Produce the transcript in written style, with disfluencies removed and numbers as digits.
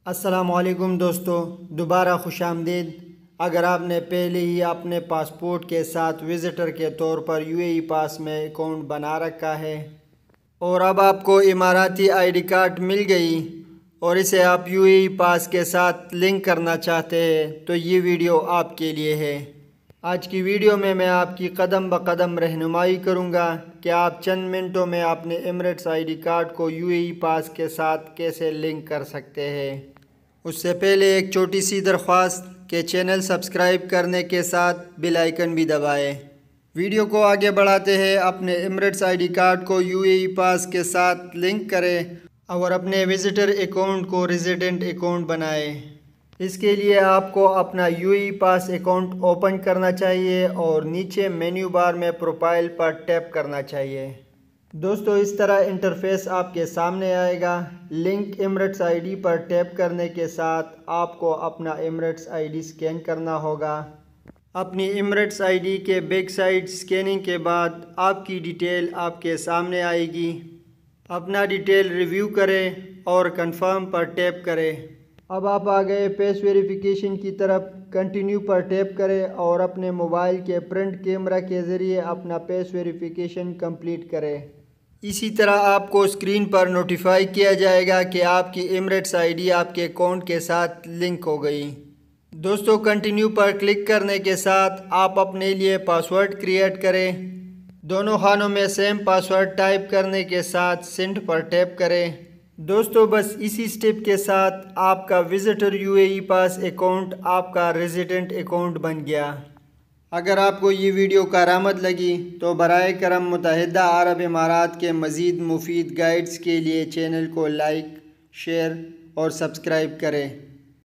السلام علیکم دوستو، دوبارہ خوش آمدید۔ اگر آپ نے پہلے ہی اپنے پاسپورٹ کے ساتھ وزٹر کے طور پر UAE پاس میں اکاؤنٹ بنا رکھا ہے اور اب آپ کو اماراتی ID کارڈ مل گئی اور اسے آپ UAE پاس کے ساتھ لنک کرنا چاہتے ہیں تو یہ ویڈیو آپ کے لیے ہے۔ آج کی ویڈیو میں آپ کی قدم بقدم رہنمائی کروں گا کہ آپ چند منٹوں میں اپنے ایمریٹس ID کارڈ کو UAE پاس کے ساتھ کیسے لنک کر سکتے ہیں۔ اس سے پہلے ایک چھوٹی سی درخواست کہ چینل سبسکرائب کرنے کے ساتھ بیل آئیکن بھی دبائیں۔ ویڈیو کو آگے بڑھاتے ہیں، اپنے ایمریٹس ID کارڈ کو UAE پاس کے ساتھ لنک کریں اور اپنے وزٹر اکاؤنٹ کو ریزیڈنٹ اکاؤنٹ بنائیں۔ اس کے لیے آپ کو اپنا UAE پاس اکاؤنٹ اوپن کرنا چاہیے اور نیچے مینیو بار میں پروفائل پر ٹیپ کرنا چاہیے۔ دوستو، اس طرح انٹرفیس آپ کے سامنے آئے گا۔ لنک ایمریٹس ID پر ٹیپ کرنے کے ساتھ آپ کو اپنا ایمریٹس ID سکین کرنا ہوگا۔ اپنی ایمریٹس ID کے بیک سائڈ سکیننگ کے بعد آپ کی ڈیٹیل آپ کے سامنے آئے گی۔ اپنا ڈیٹیل ریویو کریں اور کنفرم پر ٹیپ کریں۔ اب آپ آ گئے فیس ویریفیکیشن کی طرف۔ کنٹینیو پر ٹیپ کریں اور اپنے موبائل کے فرنٹ کیمرہ کے ذریعے اپنا فیس ویریفیکیشن کمپلیٹ کریں۔ اسی طرح آپ کو اسکرین پر نوٹیفائی کیا جائے گا کہ آپ کی ایمریٹس ID آپ کے اکاؤنٹ کے ساتھ لنک ہو گئی۔ دوستو، کنٹینیو پر کلک کرنے کے ساتھ آپ اپنے لیے پاسورڈ کریٹ کریں۔ دونوں خانوں میں سیم پاسورڈ ٹائپ کرنے کے ساتھ سینڈ پر ٹیپ کریں۔ دوستو، بس اسی سٹیپ کے ساتھ آپ کا وزٹر UAE پاس اکاؤنٹ آپ کا ریزیڈنٹ اکاؤنٹ بن گیا۔ اگر آپ کو یہ ویڈیو کارآمد لگی تو برائے کرم متحدہ عرب امارات کے مزید مفید گائیڈز کے لیے چینل کو لائک، شیئر اور سبسکرائب کریں۔